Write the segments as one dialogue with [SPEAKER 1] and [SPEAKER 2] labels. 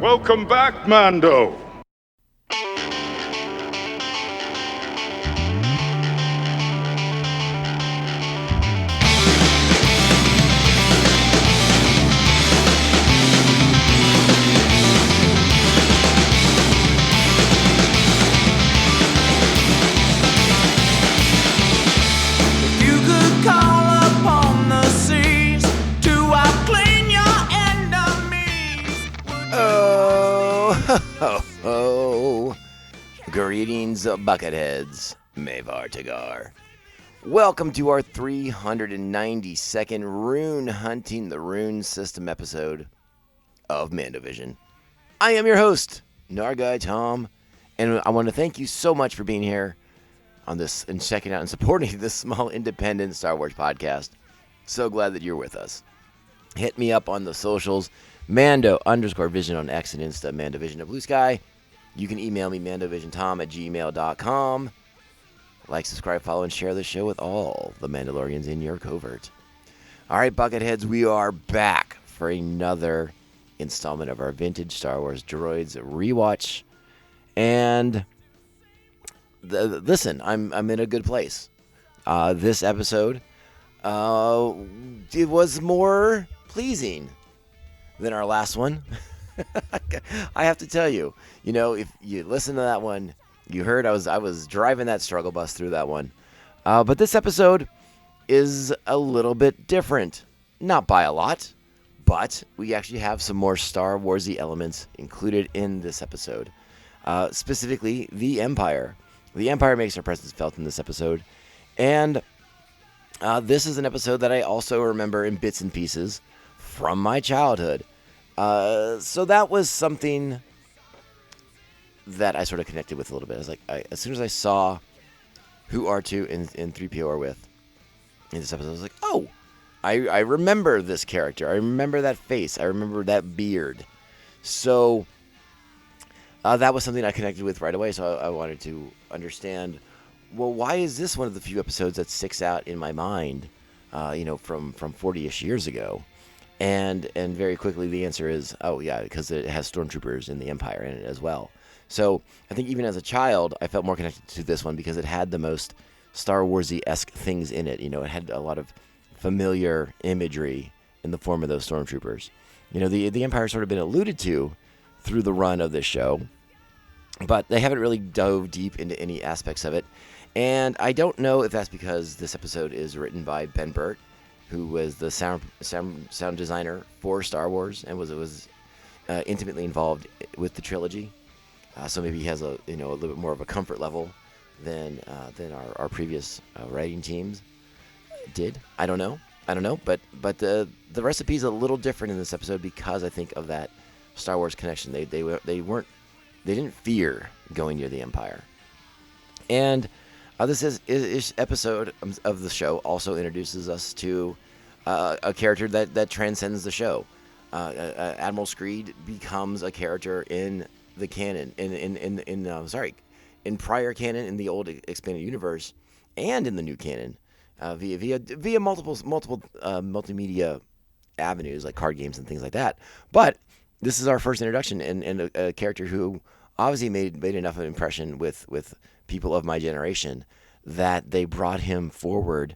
[SPEAKER 1] Welcome back, Mando.
[SPEAKER 2] Oh, greetings, Bucketheads. Mavar Tagar. Welcome to our 392nd Rune Hunting the Rune System episode of MandoVision. I am your host, Narguy Tom, and I want to thank you so much for being here on this and checking out and supporting this small independent Star Wars podcast. So glad that you're with us. Hit me up on the socials. Mando_Vision on X and Insta, MandoVision of Blue Sky. You can email me, MandoVisionTom@gmail.com. Like, subscribe, follow, and share the show with all the Mandalorians in your covert. All right, Bucketheads, we are back for another installment of our vintage Star Wars Droids rewatch. And listen, I'm in a good place. This episode, it was more pleasing than our last one. I have to tell you, if you listen to that one, you heard I was driving that struggle bus through that one. But this episode is a little bit different. Not by a lot, but we actually have some more Star Warsy elements included in this episode. Specifically, the Empire. The Empire makes their presence felt in this episode. And this is an episode that I also remember in bits and pieces from my childhood. So that was something that I sort of connected with a little bit. I was like, as soon as I saw who R2 and 3PO are with in this episode, I was like, oh, I remember this character. I remember that face. I remember that beard. So that was something I connected with right away. So I wanted to understand, well, why is this one of the few episodes that sticks out in my mind, from 40-ish years ago? And very quickly, the answer is, oh, yeah, because it has stormtroopers in the Empire in it as well. So I think even as a child, I felt more connected to this one because it had the most Star Wars-y-esque things in it. It had a lot of familiar imagery in the form of those stormtroopers. The Empire's sort of been alluded to through the run of this show, but they haven't really dove deep into any aspects of it. And I don't know if that's because this episode is written by Ben Burtt, who was the sound designer for Star Wars and was intimately involved with the trilogy. So maybe he has a little bit more of a comfort level than our previous writing teams did. I don't know. But the recipe is a little different in this episode because I think of that Star Wars connection. They didn't fear going near the Empire. And this episode of the show also introduces us to a character that transcends the show. Admiral Screed becomes a character in the canon, in prior canon, in the old expanded universe, and in the new canon, via multiple multimedia avenues like card games and things like that. But this is our first introduction, and a character who obviously made enough of an impression with people of my generation that they brought him forward,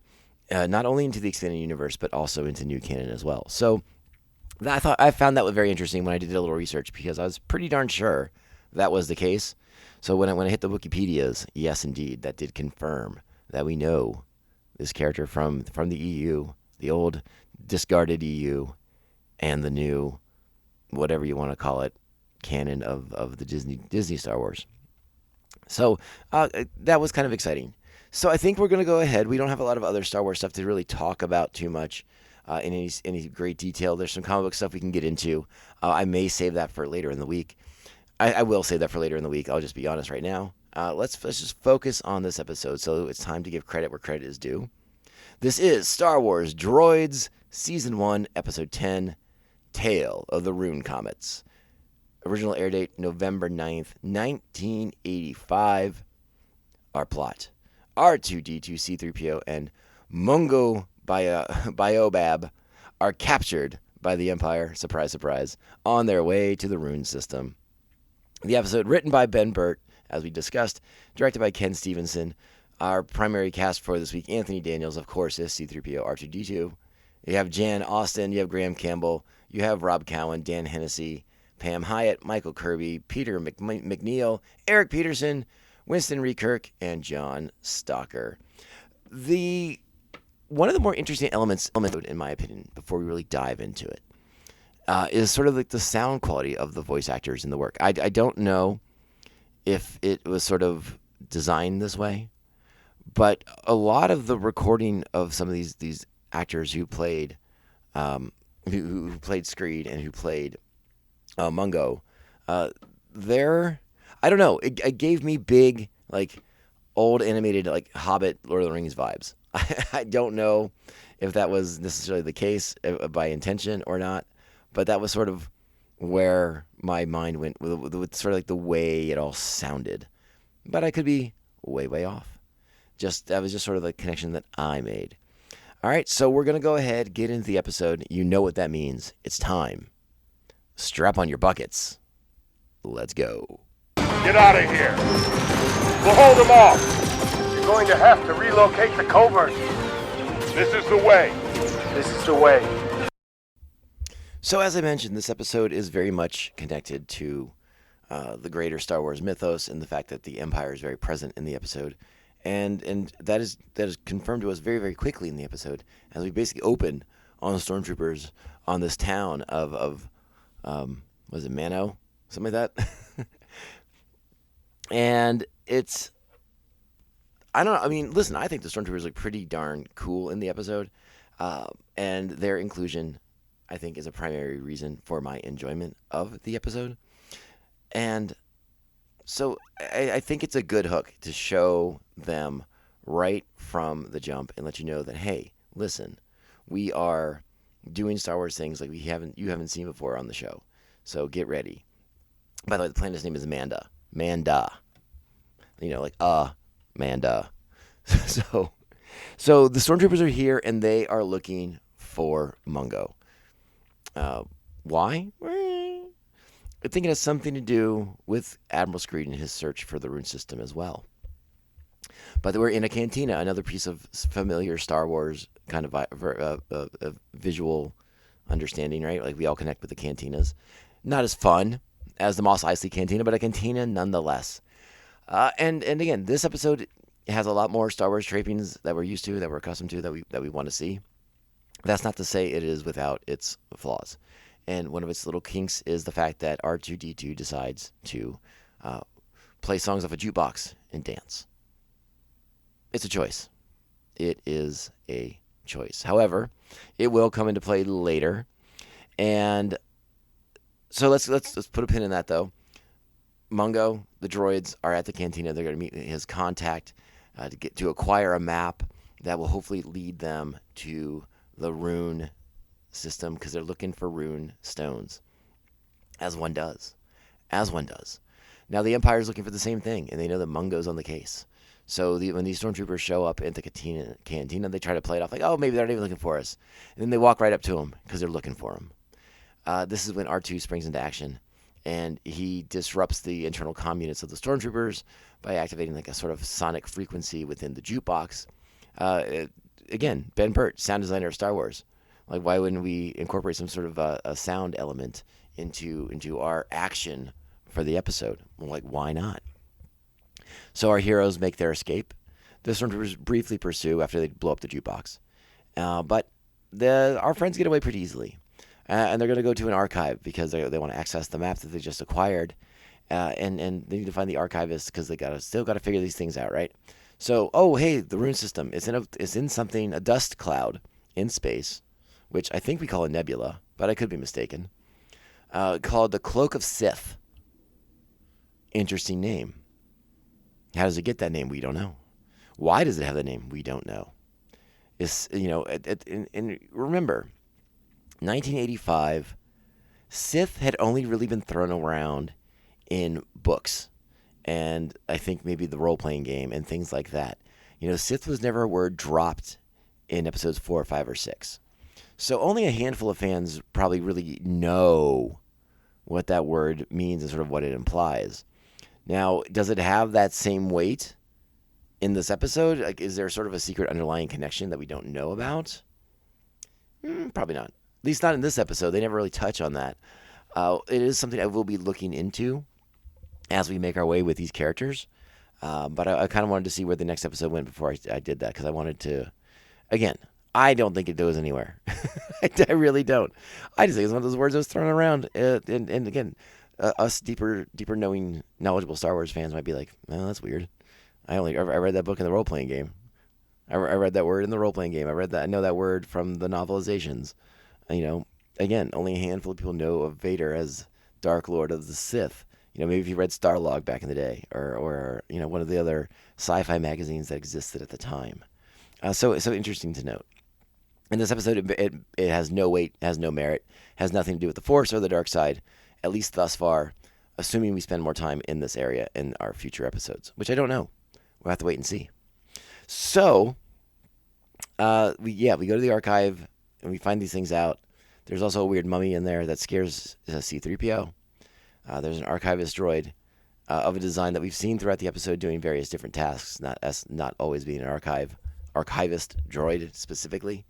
[SPEAKER 2] not only into the expanded universe but also into new canon as well. So I found that very interesting when I did a little research because I was pretty darn sure that was the case. So when I hit the Wikipedias, yes, indeed, that did confirm that we know this character from the EU, the old discarded EU, and the new, whatever you want to call it, canon of the Disney Star Wars. So that was kind of exciting. So I think we're going to go ahead. We don't have a lot of other Star Wars stuff to really talk about too much in any great detail. There's some comic book stuff we can get into. I may save that for later in the week. I will save that for later in the week. I'll just be honest right now. Let's just focus on this episode. So it's time to give credit where credit is due. This is Star Wars Droids, Season 1, Episode 10, Tale of the Rune Comets. Original air date, November 9th, 1985. Our plot. R2-D2, C-3PO, and Mungo Biobab are captured by the Empire, surprise, surprise, on their way to the Rune system. The episode, written by Ben Burt, as we discussed, directed by Ken Stevenson. Our primary cast for this week, Anthony Daniels, of course, is C-3PO R2-D2. You have Jan Austen, you have Graham Campbell, you have Rob Cowan, Dan Hennessy, Pam Hyatt, Michael Kirby, Peter McNeil, Eric Peterson, Winston Rekirk, and John Stalker. One of the more interesting elements, in my opinion, before we really dive into it, is sort of like the sound quality of the voice actors in the work. I don't know if it was sort of designed this way, but a lot of the recording of some of these actors who played who played Screed and who played Mungo, I don't know, it gave me big, like, old animated, like, Hobbit, Lord of the Rings vibes. I don't know if that was necessarily the case by intention or not, but that was sort of where my mind went with sort of like the way it all sounded. But I could be way, way off. That was just sort of the connection that I made. All right, so we're going to go ahead, get into the episode. You know what that means. It's time. Strap on your buckets. Let's go.
[SPEAKER 1] Get out of here. We'll hold them off.
[SPEAKER 3] You're going to have to relocate the covert.
[SPEAKER 1] This is the way.
[SPEAKER 3] This is the way.
[SPEAKER 2] So as I mentioned, this episode is very much connected to the greater Star Wars mythos and the fact that the Empire is very present in the episode. And that is confirmed to us very, very quickly in the episode as we basically open on the stormtroopers on this town of was it Mando? Something like that. And it's, I don't know. I mean, listen, I think the stormtroopers look pretty darn cool in the episode. And their inclusion, I think, is a primary reason for my enjoyment of the episode. And so I think it's a good hook to show them right from the jump and let you know that, hey, listen, we are doing Star Wars things like you haven't seen before on the show. So get ready. By the way, the planet's name is Manda. You know, like Manda. So the stormtroopers are here and they are looking for Mungo. Why? I think it has something to do with Admiral Screed and his search for the Rune system as well. But we're in a cantina, another piece of familiar Star Wars kind of visual understanding, right? Like we all connect with the cantinas. Not as fun as the Mos Eisley cantina, but a cantina nonetheless. And again, this episode has a lot more Star Wars trappings that we're used to, that we're accustomed to, that we want to see. That's not to say it is without its flaws. And one of its little kinks is the fact that R2-D2 decides to play songs off a jukebox and dance. It's a choice. It is a choice. However, it will come into play later. And so let's put a pin in that, though. Mungo, the droids, are at the cantina. They're going to meet his contact to acquire a map that will hopefully lead them to the Rune system, because they're looking for Rune stones, as one does. Now the Empire is looking for the same thing, and they know that Mungo's on the case. So when these stormtroopers show up at the cantina, they try to play it off like, oh, maybe they're not even looking for us, and then they walk right up to him because they're looking for him. This is when R2 springs into action, and he disrupts the internal comm units of the stormtroopers by activating like a sort of sonic frequency within the jukebox. Again, Ben Burt, sound designer of Star Wars. Like, why wouldn't we incorporate some sort of a sound element into our action for the episode? Well, like, why not? So our heroes make their escape. The stormtroopers briefly pursue after they blow up the jukebox. But our friends get away pretty easily. And they're going to go to an archive because they want to access the map that they just acquired. And they need to find the archivist because they still got to figure these things out, right? So, oh, hey, the Rune system. It's in something, a dust cloud in space, which I think we call a nebula, but I could be mistaken, called the Cloak of Sith. Interesting name. How does it get that name? We don't know. Why does it have that name? We don't know. And remember, 1985, Sith had only really been thrown around in books, and I think maybe the role-playing game and things like that. Sith was never a word dropped in episodes 4, 5, or 6. So only a handful of fans probably really know what that word means and sort of what it implies. Now, does it have that same weight in this episode? Like, is there sort of a secret underlying connection that we don't know about? Probably not. At least not in this episode. They never really touch on that. It is something I will be looking into as we make our way with these characters. But I kind of wanted to see where the next episode went before I did that, because I wanted to, again, I don't think it goes anywhere. I really don't. I just think it's one of those words that was thrown around. And again, us deeper knowing, knowledgeable Star Wars fans might be like, "Oh, that's weird." I read that book in the role playing game. I read that word in the role playing game. I know that word from the novelizations. Again, only a handful of people know of Vader as Dark Lord of the Sith. Maybe if you read Starlog back in the day, or one of the other sci-fi magazines that existed at the time. So interesting to note. In this episode, it has no weight, has no merit, has nothing to do with the Force or the dark side, at least thus far, assuming we spend more time in this area in our future episodes, which I don't know. We'll have to wait and see. So, we go to the archive, and we find these things out. There's also a weird mummy in there that scares C-3PO. There's an archivist droid of a design that we've seen throughout the episode doing various different tasks, not always being an archivist droid specifically.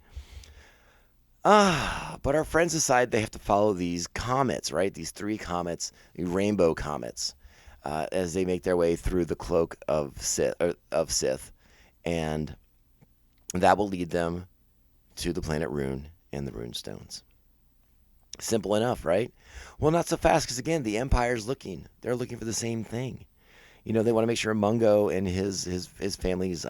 [SPEAKER 2] But our friends decide they have to follow these comets, right? These 3 comets, rainbow comets, as they make their way through the cloak of Sith, and that will lead them to the planet Rune and the Rune Stones. Simple enough, right? Well, not so fast, because again, the Empire's looking. They're looking for the same thing. They want to make sure Mando and his family's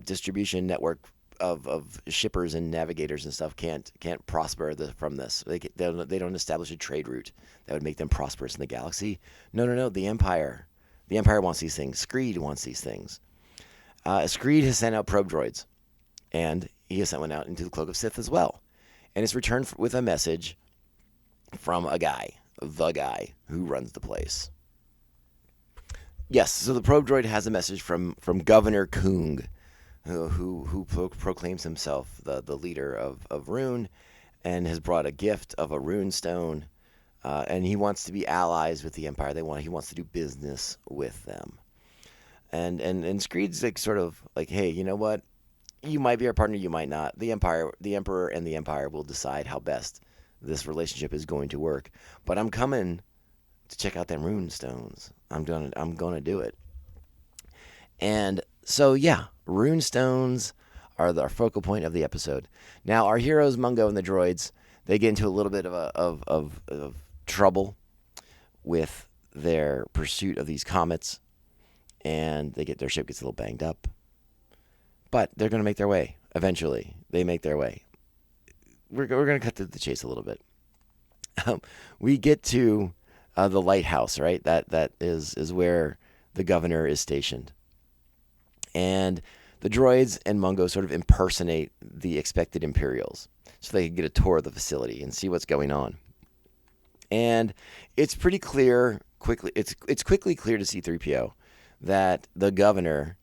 [SPEAKER 2] distribution network of shippers and navigators and stuff can't prosper from this. They don't establish a trade route that would make them prosperous in the galaxy. No. The Empire wants these things. Screed wants these things. Screed has sent out probe droids, and he has sent one out into the Cloak of Sith as well. And it's returned with a message from the guy who runs the place. Yes, so the probe droid has a message from Governor Kung, who proclaims himself the leader of Rune, and has brought a gift of a Rune stone, and he wants to be allies with the Empire. He wants to do business with them. And Screed's sort of like, hey, you know what? You might be our partner, you might not. The Emperor and the Empire will decide how best this relationship is going to work. But I'm coming to check out them Rune stones. I'm gonna do it. And so yeah, Rune stones are our focal point of the episode. Now our heroes Mando and the droids, they get into a little bit of trouble with their pursuit of these comets, and their ship gets a little banged up. But they're going to make their way. Eventually, they make their way. We're going to cut to the chase a little bit. We get to the lighthouse, right? That is where the governor is stationed. And the droids and Mando sort of impersonate the expected Imperials, so they can get a tour of the facility and see what's going on. And it's pretty clear it's quickly clear to C-3PO that the governor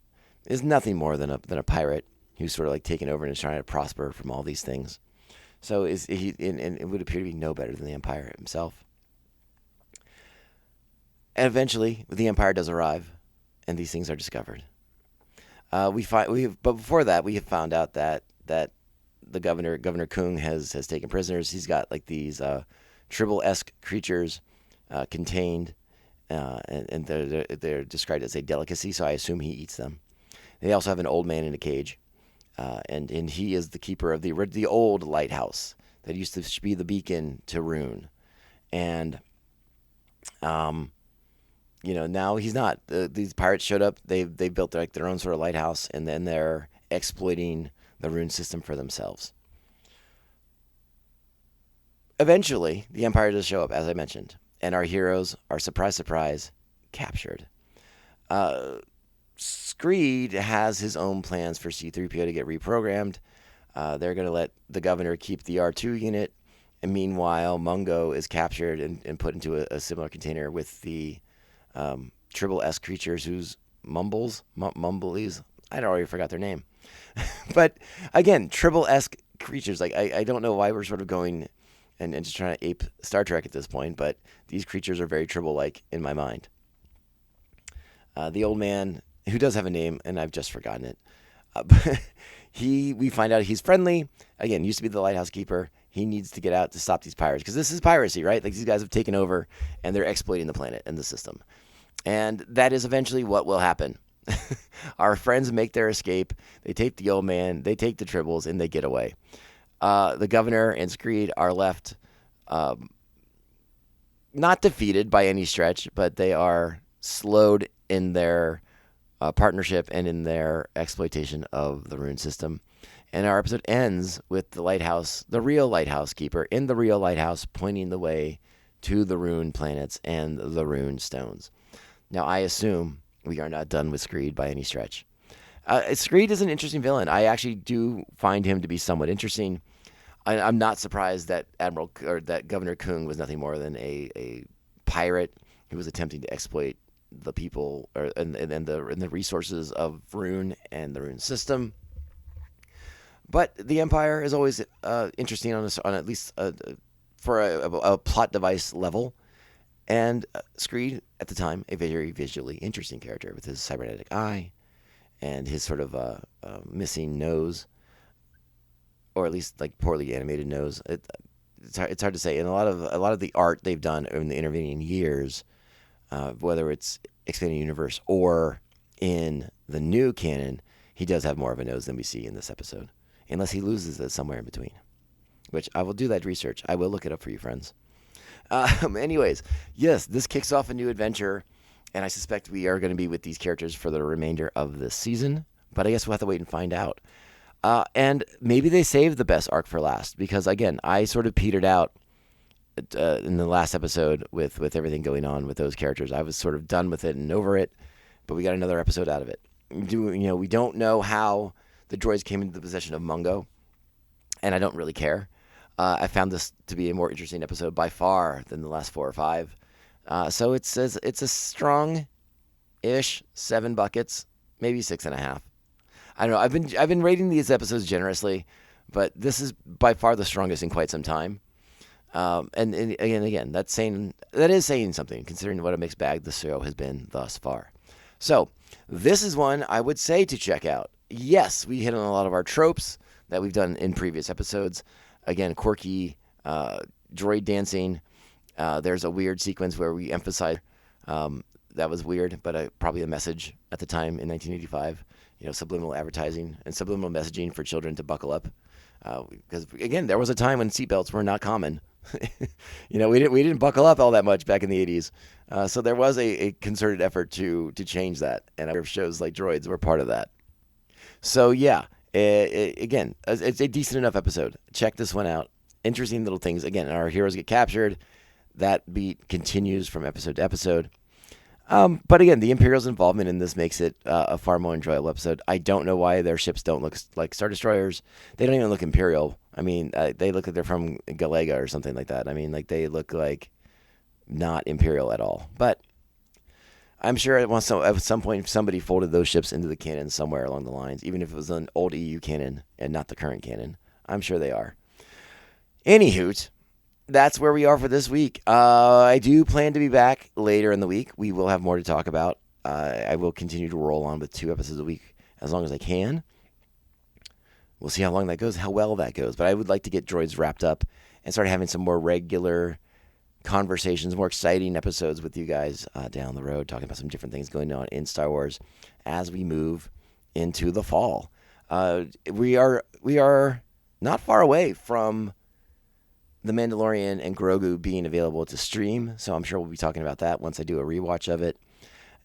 [SPEAKER 2] is nothing more than a pirate who's sort of like taken over and is trying to prosper from all these things. So and it would appear to be no better than the Empire himself. And eventually, the Empire does arrive, and these things are discovered. But before that, we have found out that the Governor Kung has taken prisoners. He's got like these Tribble-esque creatures contained, and they're described as a delicacy. So I assume he eats them. They also have an old man in a cage, and he is the keeper of the old lighthouse that used to be the beacon to Rune, and now he's not. These pirates showed up. They built their own sort of lighthouse, and then they're exploiting the Rune system for themselves. Eventually, the Empire does show up, as I mentioned, and our heroes are surprise, captured. Screed has his own plans for C-3PO to get reprogrammed. They're going to let the governor keep the R2 unit, and meanwhile, Mando is captured and put into a similar container with the Tribble-esque creatures whose Mumblies, I already forgot their name. But again, Tribble-esque creatures, like I don't know why we're sort of going and just trying to ape Star Trek at this point, but these creatures are very Tribble-like in my mind. The old man, who does have a name, and I've just forgotten it, we find out he's friendly. Again, used to be the lighthouse keeper. He needs to get out to stop these pirates, because this is piracy, right? Like, these guys have taken over, and they're exploiting the planet and the system. And that is eventually what will happen. Our friends make their escape. They take the old man, they take the Tribbles, and they get away. The governor and Screed are left not defeated by any stretch, but they are slowed in their partnership and in their exploitation of the Rune system. And our episode ends with the lighthouse, the real lighthouse keeper in the real lighthouse, pointing the way to the Rune planets and the Rune stones. Now, I assume we are not done with Screed by any stretch. Screed is an interesting villain. I actually do find him to be somewhat interesting. I'm not surprised that that Governor Kung was nothing more than a pirate who was attempting to exploit the people and the resources of Rune and the Rune system. But the Empire is always interesting on at least for a plot device level. And Screed, at the time, a very visually interesting character with his cybernetic eye and his sort of missing nose, or at least like poorly animated nose. It's hard to say. And a lot of the art they've done in the intervening years, whether it's Expanding Universe or in the new canon, he does have more of a nose than we see in this episode, unless he loses it somewhere in between. Which I will do that research. I will look it up for you, friends. Anyways, yes, this kicks off a new adventure, and I suspect we are going to be with these characters for the remainder of this season, but I guess we'll have to wait and find out. And maybe they saved the best arc for last, because, again, I sort of petered out in the last episode with everything going on with those characters. I was sort of done with it and over it, but we got another episode out of it. We don't know how the droids came into the possession of Mando, and I don't really care. I found this to be a more interesting episode by far than the last 4 or 5. So it's a strong-ish 7 buckets, maybe 6.5. I don't know. I've been rating these episodes generously, but this is by far the strongest in quite some time. And again, that is saying something, considering what a mixed bag the show has been thus far. So this is one I would say to check out. Yes, we hit on a lot of our tropes that we've done in previous episodes. Again, quirky droid dancing. There's a weird sequence where we emphasize that was weird, but probably a message at the time in 1985. Subliminal advertising and subliminal messaging for children to buckle up. Because again, there was a time when seatbelts were not common. We didn't buckle up all that much back in the 80s. So there was a concerted effort to change that, and shows like Droids were part of that. So yeah. Again, it's a decent enough episode. Check this one out. Interesting little things. Again, our heroes get captured. That beat continues from episode to episode. But again, the Imperial's involvement in this makes it a far more enjoyable episode. I don't know why their ships don't look like Star Destroyers. They don't even look Imperial. I mean, they look like they're from Galega or something like that. I mean, like they look like not Imperial at all. But I'm sure at some point somebody folded those ships into the canon somewhere along the lines, even if it was an old EU canon and not the current canon. I'm sure they are. Anywho, that's where we are for this week. I do plan to be back later in the week. We will have more to talk about. I will continue to roll on with 2 episodes a week as long as I can. We'll see how long that goes, how well that goes. But I would like to get Droids wrapped up and start having some more regular conversations, more exciting episodes with you guys down the road, talking about some different things going on in Star Wars as we move into the fall. We are not far away from The Mandalorian and Grogu being available to stream, so I'm sure we'll be talking about that once I do a rewatch of it.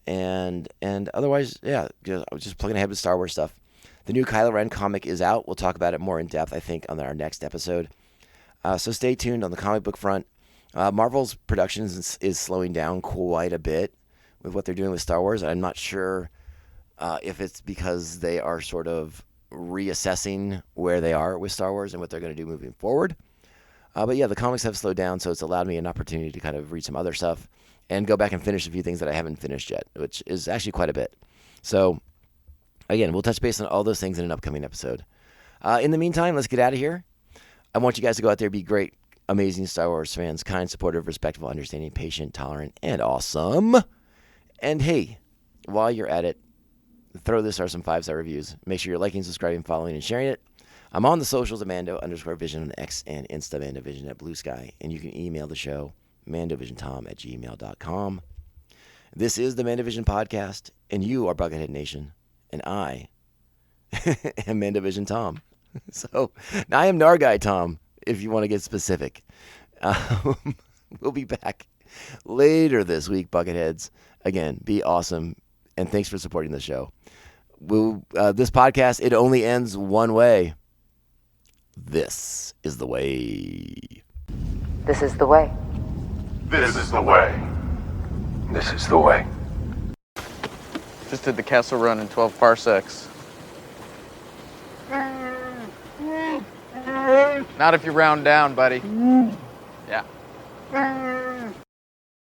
[SPEAKER 2] And otherwise, yeah, just plugging ahead with Star Wars stuff. The new Kylo Ren comic is out. We'll talk about it more in depth, I think, on our next episode. So stay tuned on the comic book front. Marvel's production is slowing down quite a bit with what they're doing with Star Wars. I'm not sure if it's because they are sort of reassessing where they are with Star Wars and what they're going to do moving forward. But yeah, the comics have slowed down, so it's allowed me an opportunity to kind of read some other stuff and go back and finish a few things that I haven't finished yet, which is actually quite a bit. So again, we'll touch base on all those things in an upcoming episode. In the meantime, let's get out of here I want you guys to go out there, be great, amazing Star Wars fans, kind, supportive, respectful, understanding, patient, tolerant, and awesome. And hey, while you're at it, throw this or some 5-star reviews. Make sure you're liking, subscribing, following, and sharing it. I'm on the socials at Mando_Vision on X and Insta, MandoVision at Blue Sky. And you can email the show, MandoVisionTom@gmail.com. This is the MandoVision podcast, and you are Buckethead Nation, and I am MandoVision Tom. So, I am Narguy Tom, if you want to get specific. We'll be back later this week, Bucketheads. Again, be awesome, and thanks for supporting the show. This podcast, it only ends one way. This is the way.
[SPEAKER 4] This is the way.
[SPEAKER 3] This is the way. This is the way.
[SPEAKER 5] Just did the castle run in 12 parsecs. Not if you round down, buddy. Yeah.